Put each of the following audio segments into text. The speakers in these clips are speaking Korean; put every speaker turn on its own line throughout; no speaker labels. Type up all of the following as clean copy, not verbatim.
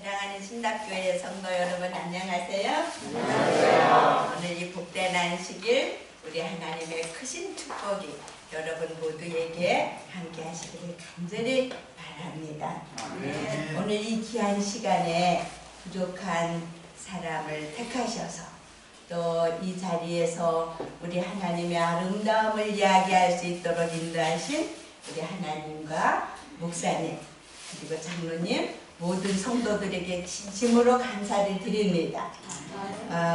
사랑하는 신답교회 성도 여러분 안녕하세요.
안녕하세요.
오늘 이 복된 안식일 우리 하나님의 크신 축복이 여러분 모두에게 함께 하시기를 간절히 바랍니다. 오늘 이 귀한 시간에 부족한 사람을 택하셔서 또 이 자리에서 우리 하나님의 아름다움을 이야기할 수 있도록 인도하신 우리 하나님과 목사님 그리고 장로님 모든 성도들에게 진심으로 감사를 드립니다.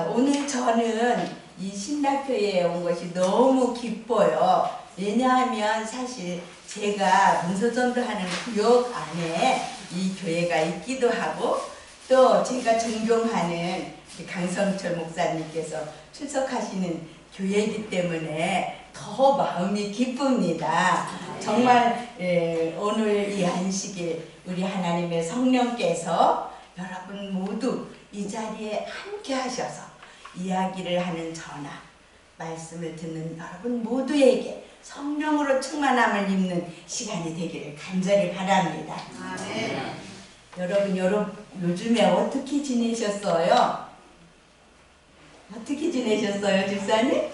오늘 저는 이 신답교회에 온 것이 너무 기뻐요. 왜냐하면 사실 제가 문서전도하는 구역 안에 이 교회가 있기도 하고 또 제가 존경하는 강성철 목사님께서 출석하시는 교회이기 때문에 더 마음이 기쁩니다. 정말 오늘 이 안식일 우리 하나님의 성령께서 여러분 모두 이 자리에 함께 하셔서 이야기를 하는 저나 말씀을 듣는 여러분 모두에게 성령으로 충만함을 입는 시간이 되기를 간절히 바랍니다. 여러분 요즘에 어떻게 지내셨어요? 어떻게 지내셨어요, 집사님?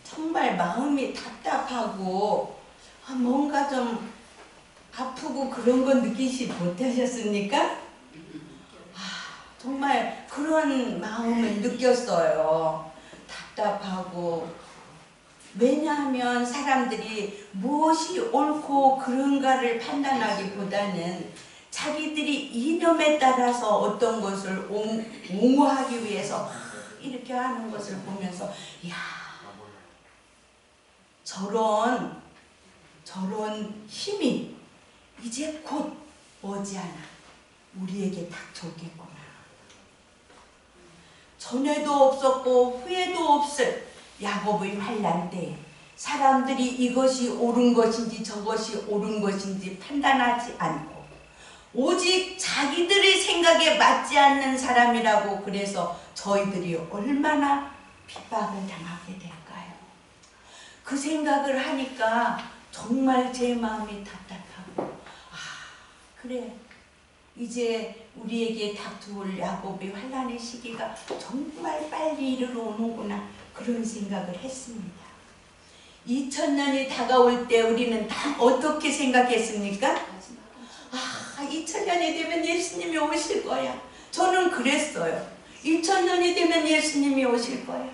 정말 마음이 답답하고 뭔가 좀 아프고 그런 건 느끼지 못하셨습니까? 정말 그런 마음을 느꼈어요. 답답하고 왜냐하면 사람들이 무엇이 옳고 그른가를 판단하기보다는 자기들이 이념에 따라서 어떤 것을 옹호하기 위해서 이렇게 하는 것을 보면서 이야 저런 힘이 이제 곧 머지않아 우리에게 닥쳐오겠구나. 전에도 없었고 후에도 없을 야곱의 환난 때에 사람들이 이것이 옳은 것인지 저것이 옳은 것인지 판단하지 않고 오직 자기들의 생각에 맞지 않는 사람이라고 그래서 저희들이 얼마나 핍박을 당하게 될까요? 그 생각을 하니까 정말 제 마음이 답답하고 그래 이제 우리에게 닥쳐올 야곱의 환난의 시기가 정말 빨리 이르러 오는구나 그런 생각을 했습니다. 2000년이 다가올 때 우리는 다 어떻게 생각했습니까? 2000년이 되면 예수님이 오실 거야. 저는 그랬어요. 2000년이 되면 예수님이 오실 거야.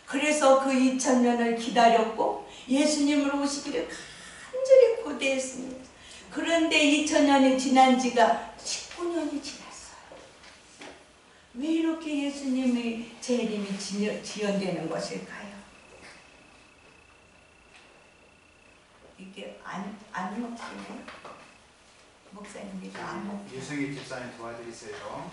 그래서 그 2000년을 기다렸고 예수님을 오시기를 간절히 고대했습니다. 그런데 2000년이 지난 지가 19년이 지났어요. 왜 이렇게 예수님의 재림이 지연되는 것일까요? 이게 안 먹히네요. 목사님이 안 먹히네요.
유승희 집사님 도와드리세요.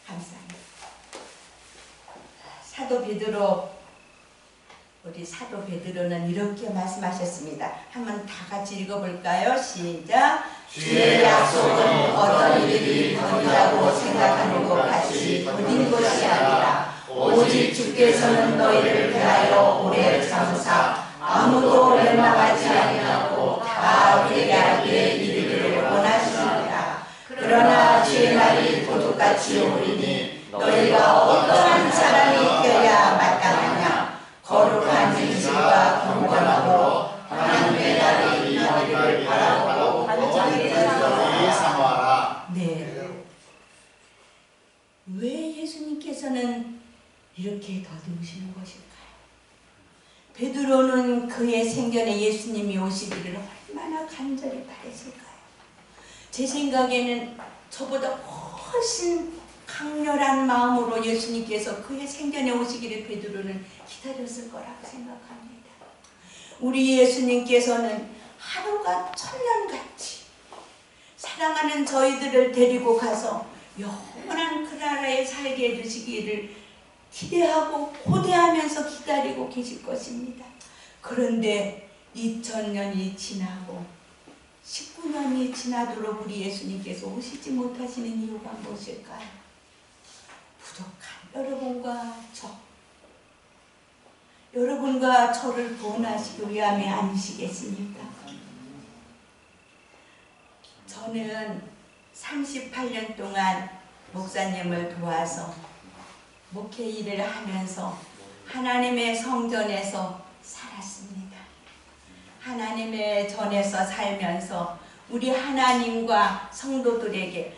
감사합니다. 사도 베드로 우리 사도 베드로는 이렇게 말씀하셨습니다. 한번 다 같이 읽어볼까요? 시작. 주의 약속은 어떤 일이 더디다고 생각하는 것 같이 더딘 것이 아니라 오직 주께서는 너희를 위하여 오래 참으사 아무도 멸망하지 아니하고 다 회개하기에 이르기를 원하시느니라. 그러나 주의 날이 도둑같이 오리니 너희가 어떠한 사람이 되어야 마땅하냐. 거룩한 진실과 경건함으로 하나님의 날이 임하기를 바라고
사모하라.
네. 왜 예수님께서는 이렇게 더디우시는 것일까요? 베드로는 그의 생전에 예수님이 오시기를 얼마나 간절히 바랬을까요? 제 생각에는 저보다 훨씬 강렬한 마음으로 예수님께서 그의 생전에 오시기를 베드로는 기다렸을 거라고 생각합니다. 우리 예수님께서는 하루가 천년같이 사랑하는 저희들을 데리고 가서 영원한 그 나라에 살게 해주시기를 기대하고 고대하면서 기다리고 계실 것입니다. 그런데 2000년이 지나고 19년이 지나도록 우리 예수님께서 오시지 못하시는 이유가 무엇일까요? 부족한 여러분과 저 여러분과 저를 구원하시기 위함이 아니시겠습니까? 저는 38년 동안 목사님을 도와서 목회 일을 하면서 하나님의 성전에서 살았습니다. 하나님의 전에서 살면서 우리 하나님과 성도들에게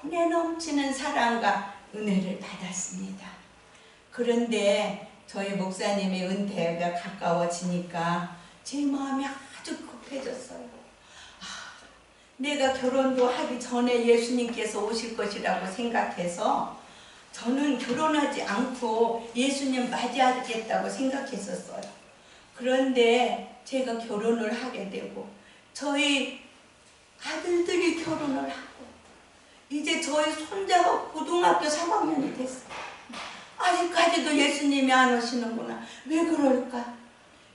분에 넘치는 사랑과 은혜를 받았습니다. 그런데 저희 목사님의 은퇴가 가까워지니까 제 마음이 아주 급해졌어요. 내가 결혼도 하기 전에 예수님께서 오실 것이라고 생각해서 저는 결혼하지 않고 예수님 맞이하겠다고 생각했었어요. 그런데 제가 결혼을 하게 되고 저희 아들들이 결혼을 하고 이제 저희 손자가 고등학교 3학년이 됐어요. 아직까지도 예수님이 안 오시는구나. 왜 그럴까?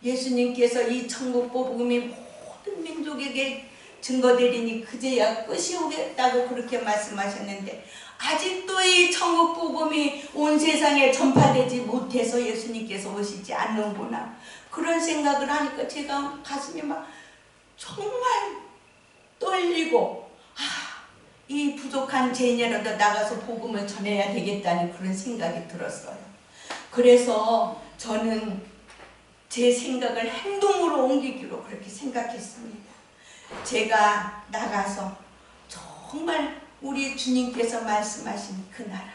예수님께서 이 천국 복음이 모든 민족에게 증거되리니 그제야 끝이 오겠다고 그렇게 말씀하셨는데 아직도 이 천국 복음이 온 세상에 전파되지 못해서 예수님께서 오시지 않는구나. 그런 생각을 하니까 제가 가슴이 막 정말 떨리고 이 부족한 제녀라도 나가서 복음을 전해야 되겠다는 그런 생각이 들었어요. 그래서 저는 제 생각을 행동으로 옮기기로 그렇게 생각했습니다. 제가 나가서 정말 우리 주님께서 말씀하신 그 나라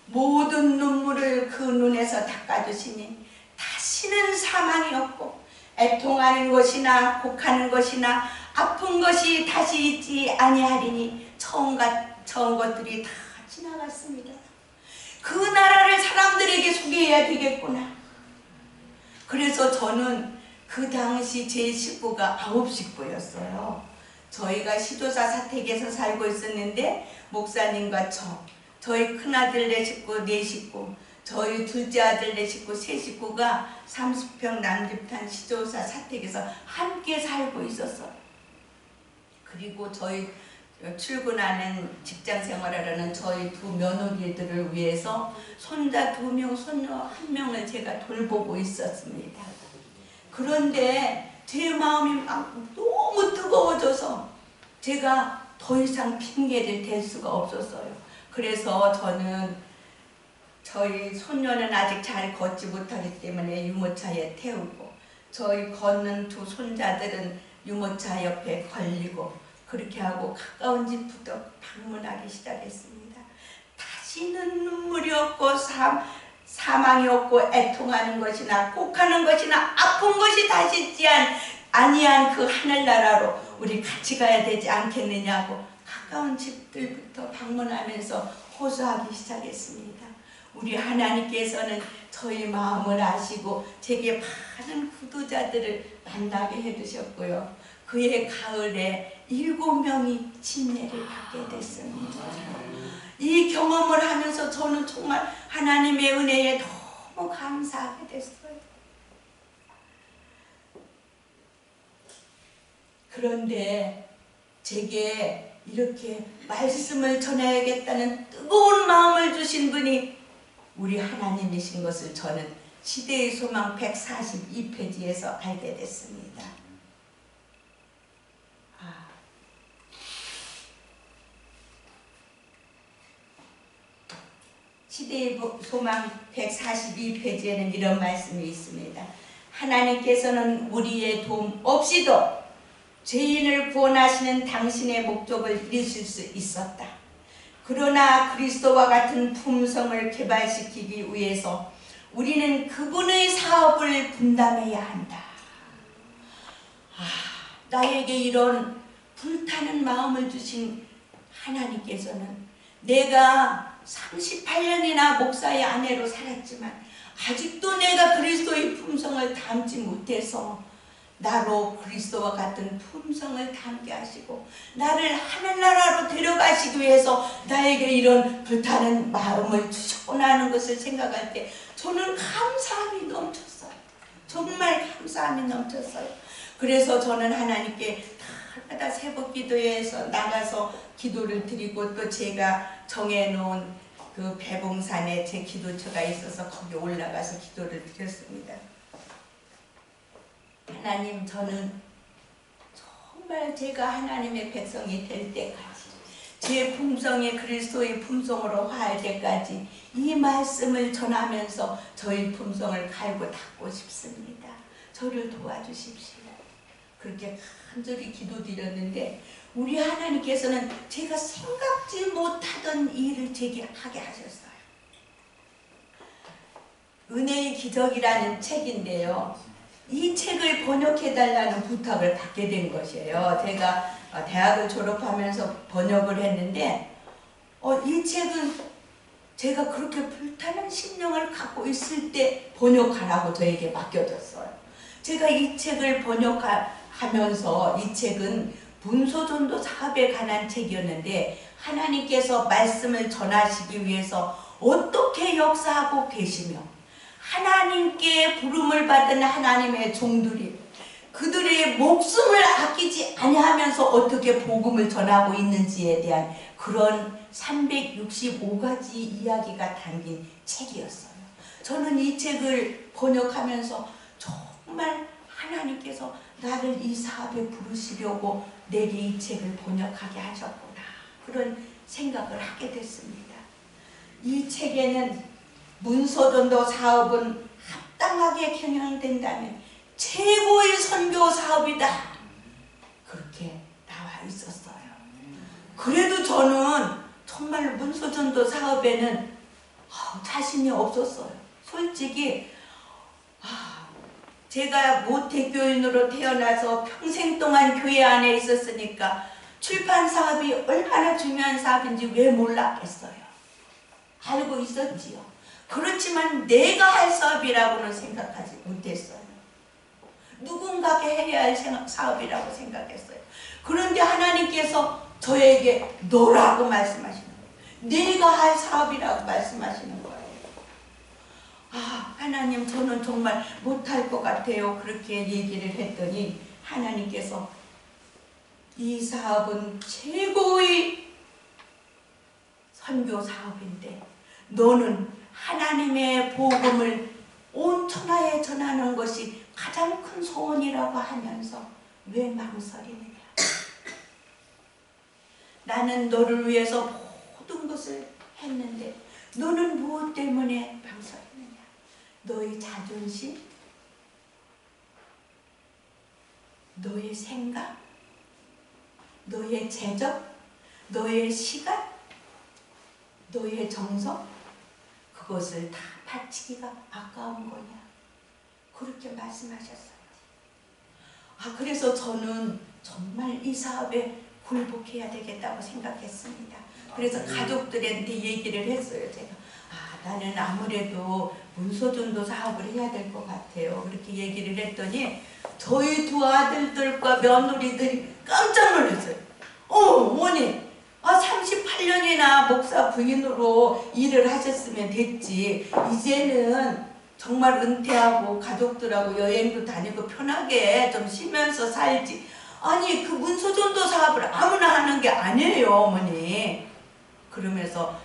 모든 눈물을 그 눈에서 닦아주시니 다시는 사망이 없고 애통하는 것이나 곡하는 것이나 아픈 것이 다시 있지 아니하리니 처음 것들이 다 지나갔습니다. 그 나라를 사람들에게 소개해야 되겠구나. 그래서 저는 그 당시 제 식구가 9식구였어요. 저희가 시도사 사택에서 살고 있었는데 목사님과 저희 큰아들 4식구, 4식구, 저희 둘째 아들 4식구, 3식구가 30평 남짓한 시도사 사택에서 함께 살고 있었어요. 그리고 저희 출근하는 직장 생활하려는 저희 두 며느리들을 위해서 손자 2명, 손녀 1명을 제가 돌보고 있었습니다. 그런데 제 마음이 막 너무 뜨거워져서 제가 더 이상 핑계를 댈 수가 없었어요. 그래서 저는 저희 손녀는 아직 잘 걷지 못하기 때문에 유모차에 태우고 저희 걷는 두 손자들은 유모차 옆에 걸리고 그렇게 하고 가까운 집부터 방문하기 시작했습니다. 다시는 눈물이 없고 사망이 없고 애통하는 것이나 곡하는 것이나 아픈 것이 다시 있지 아니한 그 하늘나라로 우리 같이 가야 되지 않겠느냐고 가까운 집들부터 방문하면서 호소하기 시작했습니다. 우리 하나님께서는 저희 마음을 아시고 제게 많은 구도자들을 만나게 해주셨고요. 그해 가을에 7명이 침례를 받게 됐습니다. 이 경험을 하면서 저는 정말 하나님의 은혜에 너무 감사하게 됐어요. 그런데 제게 이렇게 말씀을 전해야겠다는 뜨거운 마음을 주신 분이 우리 하나님이신 것을 저는 시대의 소망 142페이지에서 알게 됐습니다. 시대의 소망 142페이지에는 이런 말씀이 있습니다. 하나님께서는 우리의 도움 없이도 죄인을 구원하시는 당신의 목적을 이루실 수 있었다. 그러나 그리스도와 같은 품성을 개발시키기 위해서 우리는 그분의 사업을 분담해야 한다. 나에게 이런 불타는 마음을 주신 하나님께서는 내가 38년이나 목사의 아내로 살았지만 아직도 내가 그리스도의 품성을 담지 못해서 나로 그리스도와 같은 품성을 담게 하시고 나를 하늘나라로 데려가시기 위해서 나에게 이런 불타는 마음을 주셨구나 하는 것을 생각할 때 저는 감사함이 넘쳤어요. 정말 감사함이 넘쳤어요. 그래서 저는 하나님께 날마다 새벽 기도회에서 나가서 기도를 드리고 또 제가 정해놓은 그 배봉산에 제 기도처가 있어서 거기 올라가서 기도를 드렸습니다. 하나님, 저는 정말 제가 하나님의 백성이 될 때까지, 제 품성이 그리스도의 품성으로 화할 때까지 이 말씀을 전하면서 저희 품성을 갈고 닦고 싶습니다. 저를 도와주십시오. 그렇게 간절히 기도드렸는데 우리 하나님께서는 제가 생각지 못하던 일을 제게 하게 하셨어요. 은혜의 기적이라는 책인데요, 이 책을 번역해달라는 부탁을 받게 된 것이에요. 제가 대학을 졸업하면서 번역을 했는데 이 책은 제가 그렇게 불타는 심령을 갖고 있을 때 번역하라고 저에게 맡겨졌어요. 제가 이 책을 번역하면서, 이 책은 문서전도 사업에 관한 책이었는데 하나님께서 말씀을 전하시기 위해서 어떻게 역사하고 계시며 하나님께 부름을 받은 하나님의 종들이 그들의 목숨을 아끼지 아니하면서 어떻게 복음을 전하고 있는지에 대한 그런 365가지 이야기가 담긴 책이었어요. 저는 이 책을 번역하면서 정말 하나님께서 나를 이 사업에 부르시려고 내게 이 책을 번역하게 하셨구나, 그런 생각을 하게 됐습니다. 이 책에는 문서전도 사업은 합당하게 경영된다면 최고의 선교 사업이다, 그렇게 나와 있었어요. 그래도 저는 정말 문서전도 사업에는 자신이 없었어요. 솔직히 제가 모태교인으로 태어나서 평생 동안 교회 안에 있었으니까 출판 사업이 얼마나 중요한 사업인지 왜 몰랐겠어요. 알고 있었지요. 그렇지만 내가 할 사업이라고는 생각하지 못했어요. 누군가가 해야 할 사업이라고 생각했어요. 그런데 하나님께서 저에게 너라고 말씀하시는 거예요. 내가 할 사업이라고 말씀하시는 거예요. 하나님, 저는 정말 못할 것 같아요. 그렇게 얘기를 했더니 하나님께서 이 사업은 최고의 선교 사업인데 너는 하나님의 복음을 온 천하에 전하는 것이 가장 큰 소원이라고 하면서 왜 망설이느냐? 나는 너를 위해서 모든 것을 했는데 너는 무엇 때문에 망설이느냐? 너의 자존심? 너의 생각? 너의 재적? 너의 시간? 너의 정성? 그것을 다 바치기가 아까운 거냐? 그렇게 말씀하셨어요. 그래서 저는 정말 이 사업에 굴복해야 되겠다고 생각했습니다. 그래서 가족들한테 얘기를 했어요. 제가 나는 아무래도 문서전도 사업을 해야 될 것 같아요. 그렇게 얘기를 했더니 저희 두 아들들과 며느리들이 깜짝 놀랐어요. 어머니, 38년이나 목사 부인으로 일을 하셨으면 됐지. 이제는 정말 은퇴하고 가족들하고 여행도 다니고 편하게 좀 쉬면서 살지. 아니, 그 문서전도 사업을 아무나 하는 게 아니에요, 어머니. 그러면서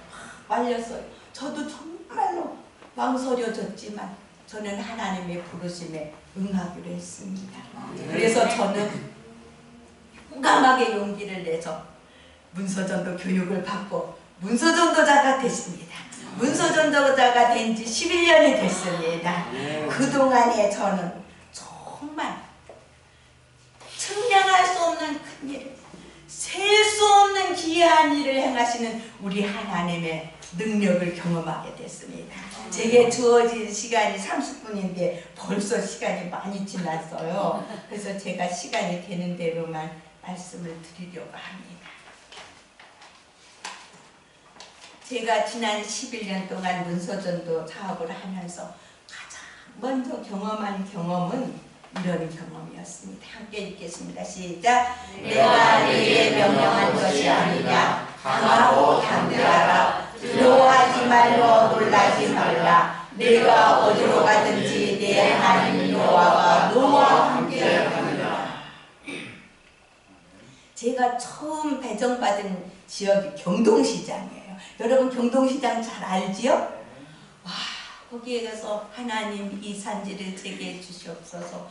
말렸어요. 저도 정말로 망설여졌지만 저는 하나님의 부르심에 응하기로 했습니다. 그래서 저는 용감하게 용기를 내서 문서전도 교육을 받고 문서전도자가 됐습니다. 문서전도자가 된 지 11년이 됐습니다. 그동안에 저는 정말 측량할 수 없는 큰 일을, 셀 수 없는 기이한 일을 행하시는 우리 하나님의 능력을 경험하게 됐습니다. 제게 주어진 시간이 30분인데 벌써 시간이 많이 지났어요. 그래서 제가 시간이 되는 대로만 말씀을 드리려고 합니다. 제가 지난 11년 동안 문서전도 사업을 하면서 가장 먼저 경험한 경험은 이런 경험이었습니다. 함께 읽겠습니다. 시작. 내가 네게 명령한 것이 아니냐. 강하고 담대하라. 두려워하지 말고 놀라지 말라. 내가 어디로 가든지 내 하나님 여호와가 너와 함께 하리라. 제가 처음 배정받은 지역이 경동시장이에요. 여러분 경동시장 잘 알지요? 거기에 가서 하나님 이 산지를 제게 주시옵소서.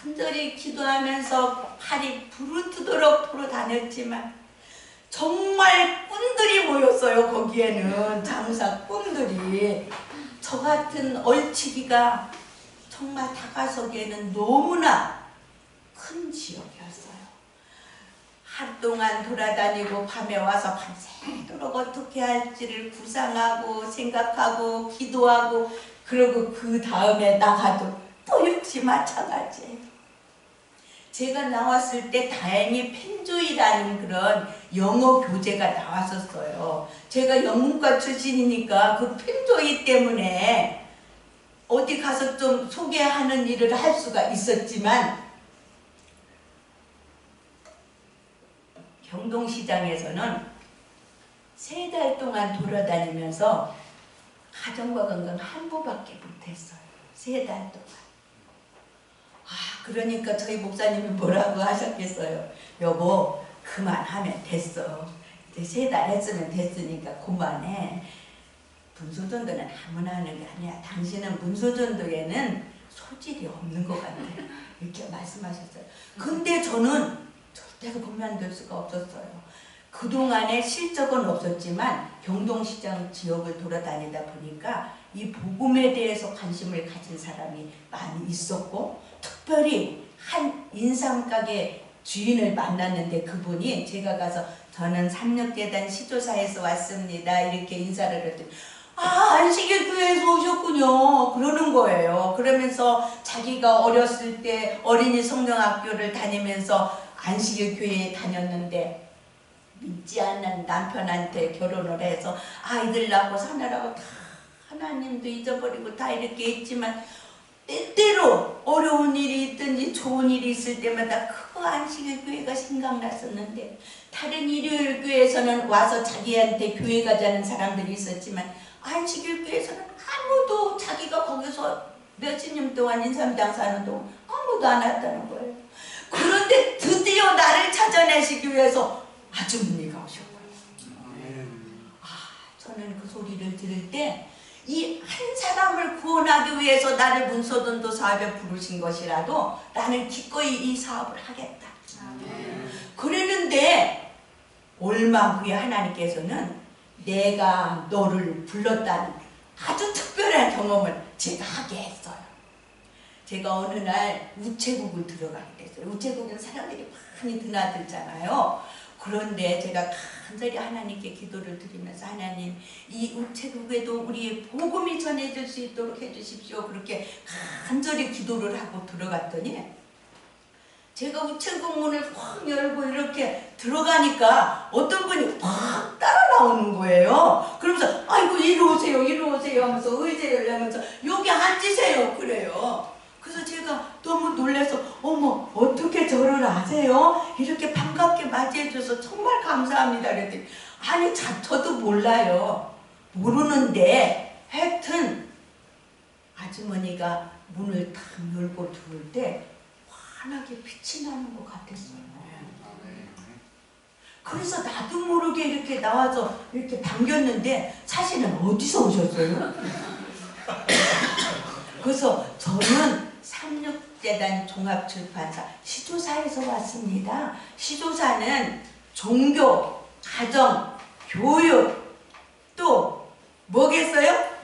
간절히 기도하면서 팔이 부르트도록 돌아다녔지만 정말 꾼들이 모였어요. 거기에는 장사 꾼들이. 저 같은 얼치기가 정말 다가서기에는 너무나 큰 지역이었어요. 하루 동안 돌아다니고 밤에 와서 밤새도록 어떻게 할지를 구상하고 생각하고 기도하고, 그리고 그 다음에 나가도 또 역시 마찬가지예요. 제가 나왔을 때 다행히 펜조이라는 그런 영어 교재가 나왔었어요. 제가 영문과 출신이니까 그 펜조이 때문에 어디 가서 좀 소개하는 일을 할 수가 있었지만, 경동시장에서는 3달 동안 돌아다니면서 가정과 건강 한부밖에 못했어요. 3달 동안. 그러니까 저희 목사님이 뭐라고 하셨겠어요. 여보, 그만하면 됐어. 이제 3달 했으면 됐으니까 그만해. 문소전도는 아무나 하는 게 아니야. 당신은 문소전도에는 소질이 없는 것 같아. 이렇게 말씀하셨어요. 근데 저는 절대로 그만둘 수가 없었어요. 그동안에 실적은 없었지만 경동시장 지역을 돌아다니다 보니까 이 복음에 대해서 관심을 가진 사람이 많이 있었고, 특별히 한 인삼가게 주인을 만났는데 그분이 제가 가서 저는 삼육재단 시조사에서 왔습니다 이렇게 인사를 했더니 안식일 교회에서 오셨군요 그러는 거예요. 그러면서 자기가 어렸을 때 어린이 성경학교를 다니면서 안식일 교회에 다녔는데 믿지 않는 남편한테 결혼을 해서 아이들 낳고 사느라고 다 하나님도 잊어버리고 다 이렇게 했지만, 때때로 어려운 일이 있든지 좋은 일이 있을 때마다 그 안식일 교회가 생각났었는데, 다른 일요일 교회에서는 와서 자기한테 교회 가자는 사람들이 있었지만 안식일 교회에서는 아무도 자기가 거기서 몇십 년 동안 인삼장사하는 동안 아무도 안 왔다는 거예요. 그런데 드디어 나를 찾아내시기 위해서 아주머니가 오셨고요. 저는 그 소리를 들을 때 이 한 사람을 구원하기 위해서 나를 문서전도 사업에 부르신 것이라도 나는 기꺼이 이 사업을 하겠다. 그랬는데 얼마 후에 하나님께서는 내가 너를 불렀다는 아주 특별한 경험을 제가 하게 했어요. 제가 어느 날 우체국을 들어가게 됐어요. 우체국은 사람들이 많이 드나들잖아요. 그런데 제가 간절히 하나님께 기도를 드리면서 하나님, 이 우체국에도 우리의 복음이 전해질 수 있도록 해주십시오. 그렇게 간절히 기도를 하고 들어갔더니 제가 우체국 문을 확 열고 이렇게 들어가니까 어떤 분이 확 따라 나오는 거예요. 그러면서 아이고 이리 오세요 이리 오세요 하면서 의제를 하면서 여기 앉으세요 그래요. 그래서 제가 너무 놀라서 어머 어떻게 저를 아세요? 이렇게 반갑게 맞이해줘서 정말 감사합니다 그랬더니 아니 저도 몰라요. 모르는데 하여튼 아주머니가 문을 탁 열고 들어올 때 환하게 빛이 나는 것 같았어요. 그래서 나도 모르게 이렇게 나와서 이렇게 반겼는데 사실은 어디서 오셨어요? 그래서 저는 삼육재단 종합출판사 시조사에서 왔습니다. 시조사는 종교, 가정, 교육 또 뭐겠어요?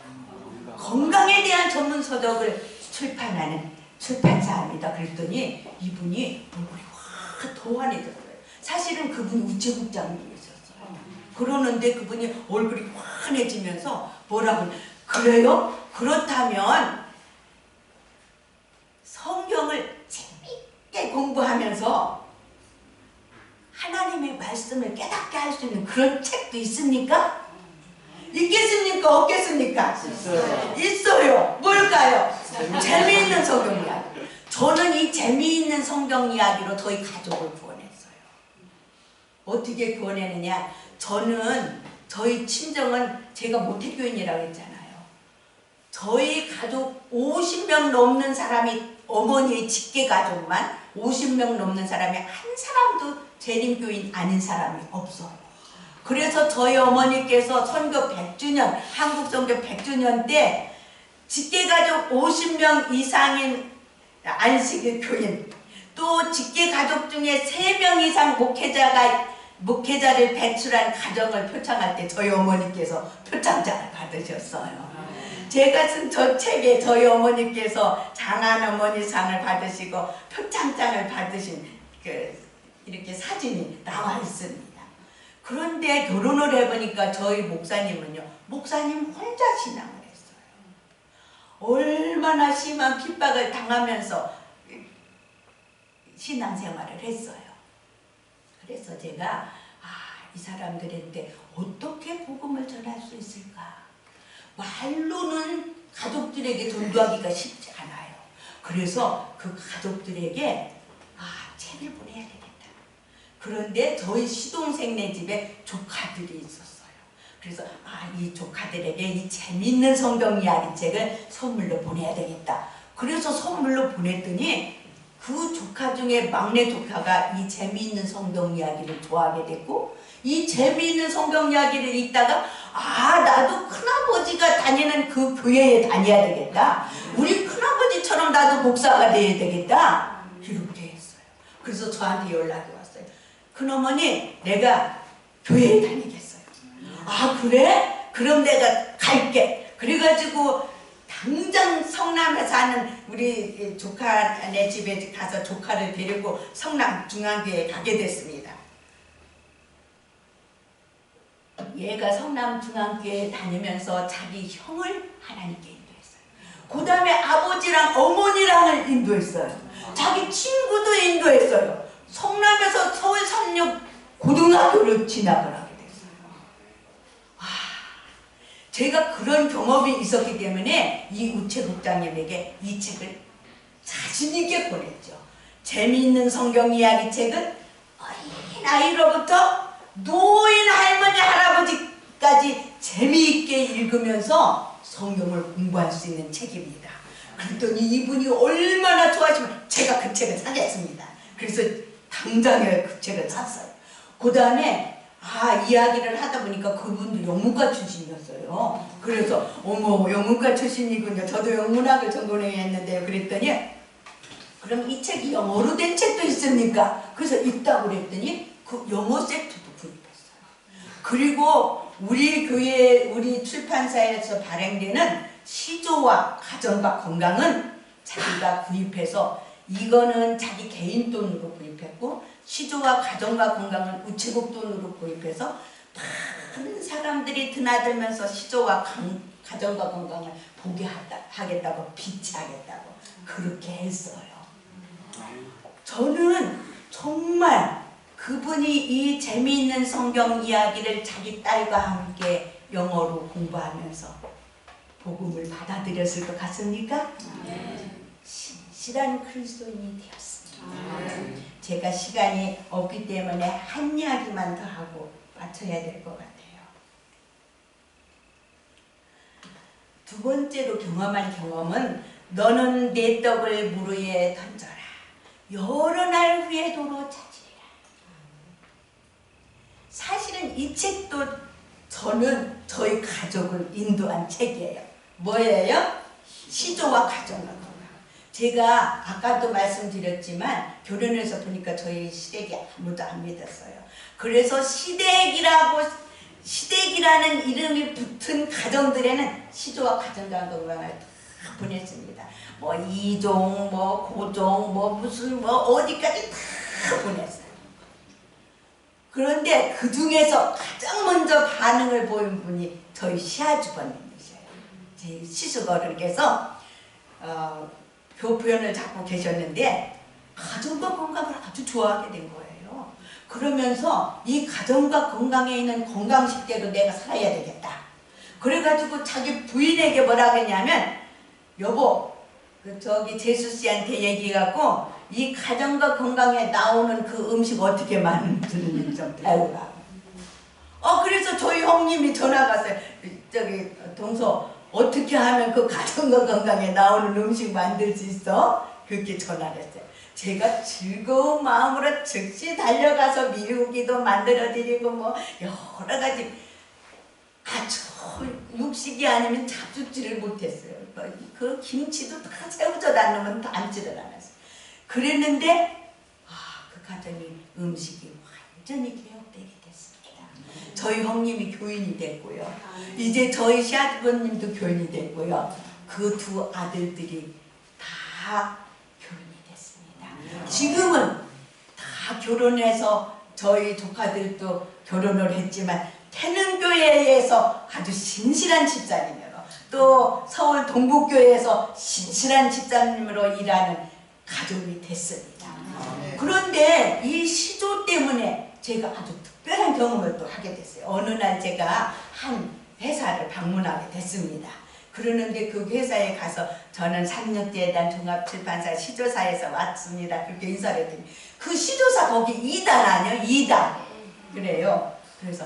건강에 대한 전문 서적을 출판하는 출판사입니다. 그랬더니 이분이 얼굴이 확 더 환해졌어요. 사실은 그분이 우체국장님이셨어요. 그러는데 그분이 얼굴이 환해지면서 뭐라고 그래요? 그렇다면 성경을 재밌게 공부하면서 하나님의 말씀을 깨닫게 할 수 있는 그런 책도 있습니까? 있겠습니까? 없겠습니까?
있어요.
있어요. 뭘까요? 재미있는 성경 이야기. 저는 이 재미있는 성경 이야기로 저희 가족을 구원했어요. 어떻게 구원했느냐? 저는 저희 친정은 제가 모태교인이라고 했잖아요. 저희 가족 50명 넘는 사람이 어머니의 직계 가족만 50명 넘는 사람이 한 사람도 재림교인 아닌 사람이 없어요. 그래서 저희 어머니께서 선교 100주년, 한국 선교 100주년 때 직계가족 50명 이상인 안식일 교인, 또 직계 가족 중에 3명 이상 목회자를 배출한 가정을 표창할 때 저희 어머니께서 표창장을 받으셨어요. 제가 쓴 저 책에 저희 어머니께서 장한어머니 상을 받으시고 표창장을 받으신 이렇게 사진이 나와 있습니다. 그런데 결혼을 해보니까 저희 목사님은요, 목사님 혼자 신앙을 했어요. 얼마나 심한 핍박을 당하면서 신앙생활을 했어요. 그래서 제가 이 사람들한테 어떻게 복음을 전할 수 있을까? 말로는 가족들에게 전도하기가 쉽지 않아요. 그래서 그 가족들에게 책을 보내야 되겠다. 그런데 저희 시동생네 집에 조카들이 있었어요. 그래서 이 조카들에게 이 재미있는 성경 이야기 책을 선물로 보내야 되겠다. 그래서 선물로 보냈더니 그 조카 중에 막내 조카가 이 재미있는 성경 이야기를 좋아하게 됐고, 이 재미있는 성경 이야기를 읽다가 나도 큰아버지가 다니는 그 교회에 다녀야 되겠다. 우리 큰아버지처럼 나도 목사가 돼야 되겠다. 이렇게 했어요. 그래서 저한테 연락이 왔어요. 큰어머니, 내가 교회에 다니겠어요. 그래? 그럼 내가 갈게. 그래가지고 당장 성남에 사는 우리 조카네 집에 가서 조카를 데리고 성남 중앙교회에 가게 됐습니다. 얘가 성남 중앙교회에 다니면서 자기 형을 하나님께 인도했어요. 그 다음에 아버지랑 어머니랑을 인도했어요. 자기 친구도 인도했어요. 성남에서 서울 삼육 고등학교를 진학을 하게 됐어요. 제가 그런 경험이 있었기 때문에 이 우체국장님에게 이 책을 자신있게 보냈죠. 재미있는 성경 이야기 책은 어린 아이로부터 노인 할머니 할아버지까지 재미있게 읽으면서 성경을 공부할 수 있는 책입니다. 그랬더니 이분이 얼마나 좋아하시면 제가 그 책을 사겠습니다. 그래서 당장에 그 책을 샀어요. 그 다음에 이야기를 하다 보니까 그분도 영문과 출신이었어요. 그래서 어머, 영문과 출신이군요. 저도 영문학을 전공했는데요. 그랬더니 그럼 이 책이 영어로 된 책도 있습니까? 그래서 있다고 그랬더니 그 영어 세트도 구입했어요. 그리고 우리 교회, 우리 출판사에서 발행되는 시조와 가정과 건강은 자기가 구입해서, 이거는 자기 개인 돈으로 구입했고, 시조와 가정과 건강을 우체국 돈으로 구입해서 많은 사람들이 드나들면서 시조와 가정과 건강을 보게 하겠다고, 비치하겠다고 그렇게 했어요. 저는 정말 그분이 이 재미있는 성경 이야기를 자기 딸과 함께 영어로 공부하면서 복음을 받아들였을 것 같습니까? 신실한 그리스도인이 되었습니다. 제가 시간이 없기 때문에 한 이야기만 더 하고 마쳐야 될 것 같아요. 두 번째로 경험한 경험은 너는 내 떡을 물 위에 던져라. 여러 날 후에 도로 찾으리라. 사실은 이 책도 저는 저희 가족을 인도한 책이에요. 뭐예요? 시조와 가정과 건강. 제가 아까도 말씀드렸지만 결혼해서 보니까 저희 시댁이 아무도 안 믿었어요. 그래서 시댁이라는 이름이 붙은 가정들에는 시조와 가정과 건강을 다 보냈습니다. 뭐 이종, 뭐 고종, 뭐 무슨 뭐 어디까지 다 보냈어요. 그런데 그 중에서 가장 먼저 반응을 보인 분이 저희 시아주버님이세요. 제 시수거르께서 교표연을 잡고 계셨는데 가정과 건강을 아주 좋아하게 된 거예요. 그러면서 이 가정과 건강에 있는 건강식대로 내가 살아야 되겠다. 그래가지고 자기 부인에게 뭐라 그랬냐면, 여보, 저기 재수 씨한테 얘기해갖고 이 가정과 건강에 나오는 그 음식 어떻게 만드는지 좀 배우라. 그래서 저희 형님이 전화가 왔어요. 저기 동서, 어떻게 하면 그 가정과 건강에 나오는 음식 만들 수 있어? 그렇게 전화를 했어요. 제가 즐거운 마음으로 즉시 달려가서 미루기도 만들어드리고 뭐 여러 가지 아주 육식이 아니면 잡숫지를 못했어요. 그 김치도 다 새우젓 안 넣으면 담지를 않았어요. 그랬는데 그 가정이 음식이 완전히 개혁되게 됐습니다. 저희 형님이 교인이 됐고요. 이제 저희 시아버님도 교인이 됐고요. 그 두 아들들이 다 교인이 됐습니다. 지금은 다 결혼해서 저희 조카들도 결혼을 했지만 태능교회에서 아주 신실한 집사님으로 또 서울 동북교회에서 신실한 집사님으로 일하는 가족이 됐습니다. 그런데 이 시조 때문에 제가 아주 특별한 경험을 또 하게 됐어요. 어느 날 제가 한 회사를 방문하게 됐습니다. 그러는데 그 회사에 가서 저는 삼육재단 종합출판사 시조사에서 왔습니다. 그렇게 인사를 했더니 그 시조사 거기 2단 아니요? 2단 그래요. 그래서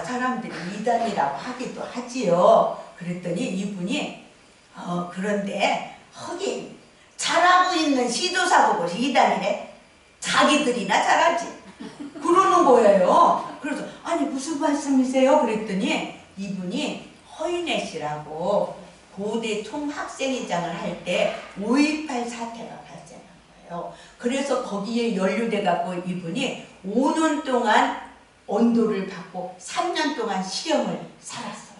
사람들이 2단이라고 하기도 하지요. 그랬더니 이분이 그런데 거기 잘하고 있는 시조사 보고 2단이래. 자기들이나 잘하지. 그러는 거예요. 그래서 아니 무슨 말씀이세요? 그랬더니 이분이 허인혜 씨라고 고대 총학생회장을 할 때 5.18 사태가 발생한 거예요. 그래서 거기에 연루돼 갖고 이분이 5년 동안 언도를 받고 3년 동안 시험을 살았어요.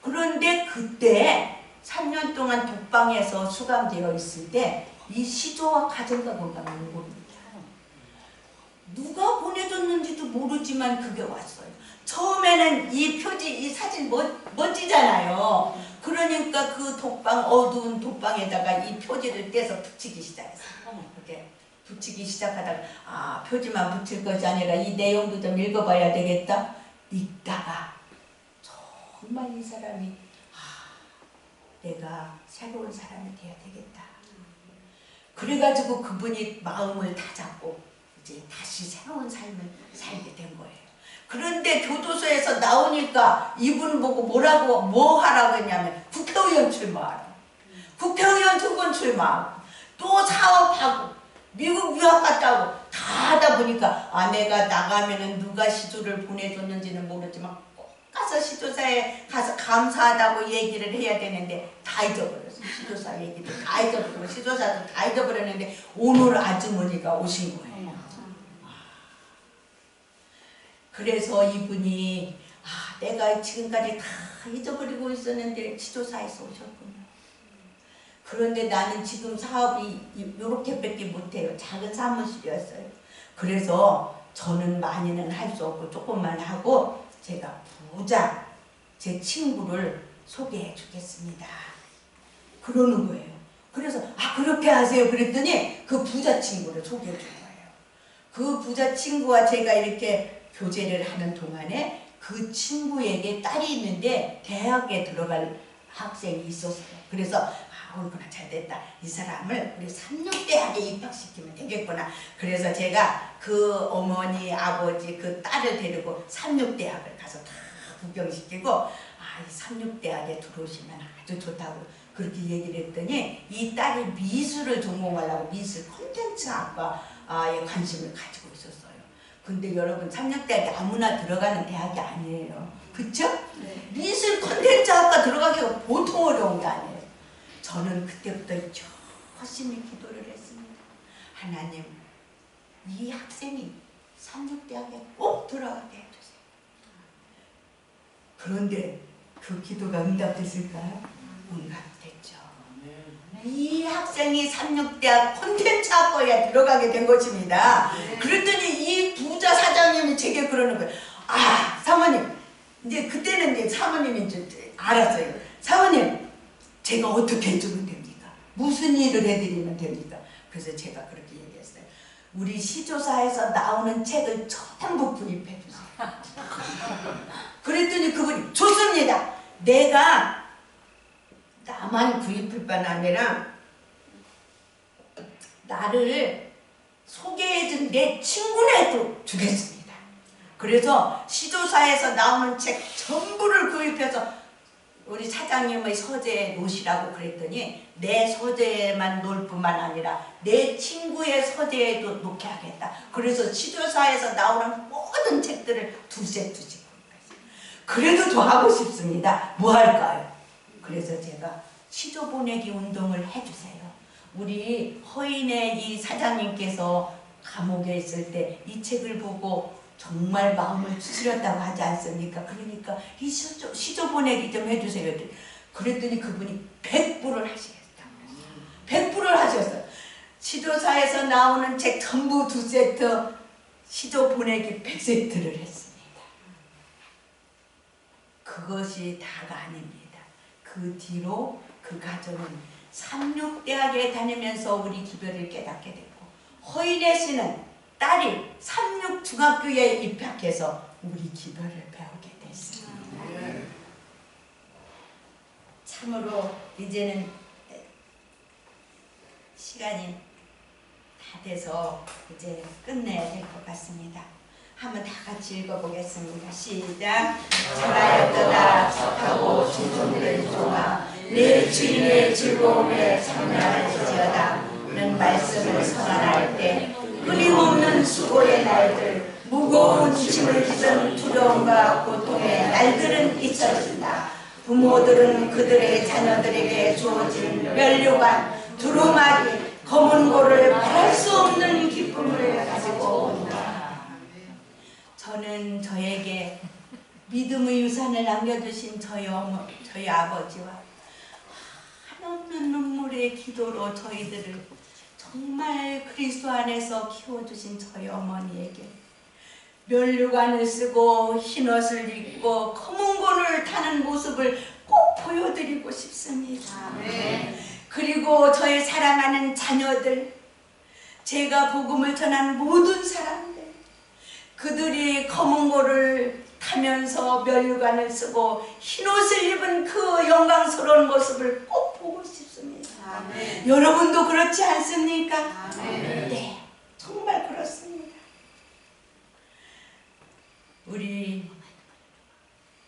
그런데 그때 3년 동안 독방에서 수감되어 있을 때 이 시조와 가정과 건강을 모릅니다. 누가 보내줬는지도 모르지만 그게 왔어요. 처음에는 이 표지, 이 사진 멋지잖아요. 그러니까 그 독방, 어두운 독방에다가 이 표지를 떼서 붙이기 시작했어요. 이렇게 붙이기 시작하다가 표지만 붙일 것이 아니라 이 내용도 좀 읽어봐야 되겠다. 읽다가 정말 이 사람이 내가 새로운 사람이 돼야 되겠다. 그래가지고 그분이 마음을 다잡고 이제 다시 새로운 삶을 살게 된 거예요. 그런데 교도소에서 나오니까 이분 보고 뭐 하라고 했냐면 국회의원 출마하라. 국회의원 2번 출마하고 또 사업하고 미국 유학 갔다 오고 다 하다 보니까 내가 나가면은 누가 시조를 보내줬는지는 모르지만 꼭 가서 시조사에 가서 감사하다고 얘기를 해야 되는데 다 잊어버렸어요. 시조사 얘기도 다 잊어버리고 시조사도 다 잊어버렸는데 오늘 아주머니가 오신 거예요. 그래서 이분이 내가 지금까지 다 잊어버리고 있었는데 시조사에서 오셨군요. 그런데 나는 지금 사업이 이렇게밖에 못해요. 작은 사무실이었어요. 그래서 저는 많이는 할 수 없고 조금만 하고 제가 부자 제 친구를 소개해 주겠습니다. 그러는 거예요. 그래서 그렇게 하세요. 그랬더니 그 부자 친구를 소개해 준 거예요. 그 부자 친구와 제가 이렇게 교제를 하는 동안에 그 친구에게 딸이 있는데 대학에 들어갈 학생이 있었어요. 그래서 얼마나 잘됐다. 이 사람을 우리 삼육대학에 입학시키면 되겠구나. 그래서 제가 그 어머니, 아버지, 그 딸을 데리고 삼육대학을 가서 다 구경시키고 이 삼육대학에 들어오시면 아주 좋다고 그렇게 얘기를 했더니 이 딸이 미술을 전공하려고 미술 콘텐츠학과에 관심을 가지고 있었어요. 근데 여러분 삼육대학이 아무나 들어가는 대학이 아니에요. 그쵸? 네. 미술 콘텐츠학과 들어가기가 보통 어려운 게 아니에요. 저는 그때부터 열심히 기도를 했습니다. 하나님, 이 학생이 삼육대학에 꼭 들어가게 해주세요. 그런데 그 기도가 응답됐을까요? 응답됐죠. 이 학생이 삼육대학 콘텐츠학과에 들어가게 된 것입니다. 그랬더니 이 부자 사장님이 제게 그러는 거예요. 사모님, 이제 그때는 이제 사모님인 줄 알았어요. 사모님, 제가 어떻게 해주면 됩니까? 무슨 일을 해드리면 됩니까? 그래서 제가 그렇게 얘기했어요. 우리 시조사에서 나오는 책을 전부 구입해 주세요. 그랬더니 그분이 좋습니다. 내가 나만 구입할 뿐 아니라 나를 소개해준 내 친구네도 주겠습니다. 그래서 시조사에서 나오는 책 전부를 구입해서 우리 사장님의 서재에 놓으시라고 그랬더니 내 서재에만 놓을 뿐만 아니라 내 친구의 서재에도 놓게 하겠다. 그래서 시조사에서 나오는 모든 책들을 2세트씩 구입했어요. 그래도 더 하고 싶습니다. 뭐 할까요? 그래서 제가 시조 보내기 운동을 해주세요. 우리 허인의 이 사장님께서 감옥에 있을 때 이 책을 보고 정말 마음을 추스렸다고 하지 않습니까? 그러니까 이 시조 보내기 좀 해주세요. 그랬더니 그분이 100불을 하시겠다고 그랬어요. 100불을 하셨어요. 시조사에서 나오는 책 전부 2세트, 시조 보내기 100세트를 했습니다. 그것이 다가 아닙니다. 그 뒤로 그 가정은 삼육대학에 다니면서 우리 기별을 깨닫게 되고, 허인혜 씨는 딸이 삼육중학교에 입학해서 우리 기별을 배우게 됐습니다. 참으로 이제는 시간이 다 돼서 이제 끝내야 될 것 같습니다. 한번 다 같이 읽어보겠습니다. 시작. 전하였도다 착하고 충성된 종아, 내 주인의 즐거움에 참여할지어다. 는 말씀을 선언할 때 끊임없는 수고의 날들, 무거운 짐을 지던 두려움과 고통의 날들은 잊혀진다. 부모들은 그들의 자녀들에게 주어진 면류관, 두루마기, 검은 고를 말할 수 없는 기쁨을 가지고 온다. 저는 저에게 믿음의 유산을 남겨주신 저희 아버지와 한없는 눈물의 기도로 저희들을 정말 그리스도 안에서 키워주신 저희 어머니에게 면류관을 쓰고 흰옷을 입고 검은 고를 타는 모습을 꼭 보여드리고 싶습니다. 그리고 저의 사랑하는 자녀들, 제가 복음을 전한 모든 사람들, 그들이 검은 고를 타면서 면류관을 쓰고 흰옷을 입은 그 영광스러운 모습을 꼭 보고 싶습니다. 아멘. 여러분도 그렇지 않습니까? 아멘. 네, 정말 그렇습니다. 우리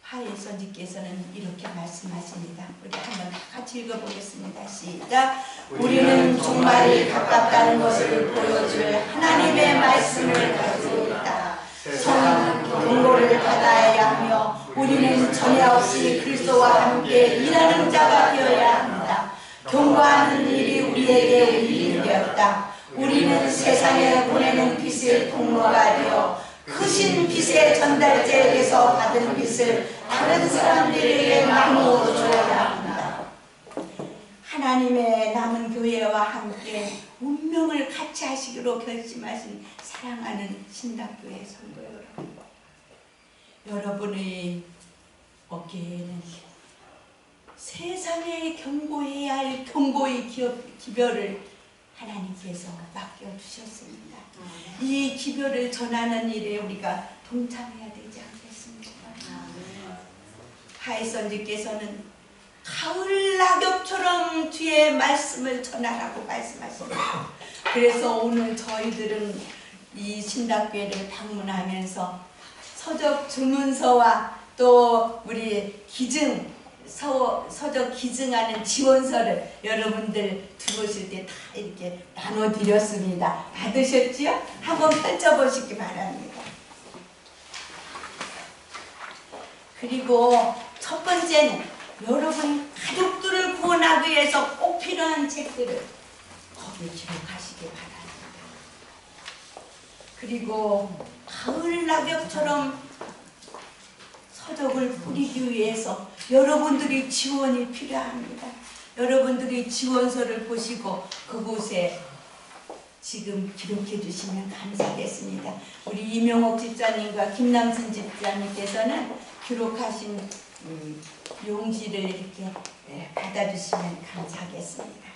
하일 선지께서는 이렇게 말씀하십니다. 우리 한번 다 같이 읽어보겠습니다. 시작. 우리는 종말이 가깝다는 것을 보여줄 하나님의 말씀을 가지고 있다. 성은 경고를 받아야 하며 우리는 전에 없이 그리스도와 함께 일하는 자가 되어야 합니다. 경고하는 일이 우리에게 일이었다. 우리는 세상에 보내는 빛의 통로가 되어 크신 빛의 전달자에게서 받은 빛을 다른 사람들에게 나누어 줘야 합니다. 하나님의 남은 교회와 함께 운명을 같이 하시기로 결심하신 사랑하는 신당교회 성도 여러분, 여러분의 어깨에는 세상에 경고해야 할 경고의 기별을 하나님께서 맡겨주셨습니다. 이 기별을 전하는 일에 우리가 동참해야 되지 않겠습니까? 하이선지께서는 가을 낙엽처럼 뒤에 말씀을 전하라고 말씀하십니다. 그래서 오늘 저희들은 이 신학교회를 방문하면서 서적 주문서와 또 우리 서적 기증하는 지원서를 여러분들 들어오실 때 다 이렇게 나눠드렸습니다. 받으셨지요? 한번 펼쳐보시기 바랍니다. 그리고 첫 번째는 여러분 가족들을 구원하기 위해서 꼭 필요한 책들을 거기에 기록하시기 바랍니다. 그리고 가을 낙엽처럼 서적을 뿌리기 위해서 여러분들이 지원이 필요합니다. 여러분들이 지원서를 보시고 그곳에 지금 기록해 주시면 감사하겠습니다. 우리 이명옥 집사님과 김남순 집사님께서는 기록하신 용지를 이렇게 받아주시면 감사하겠습니다.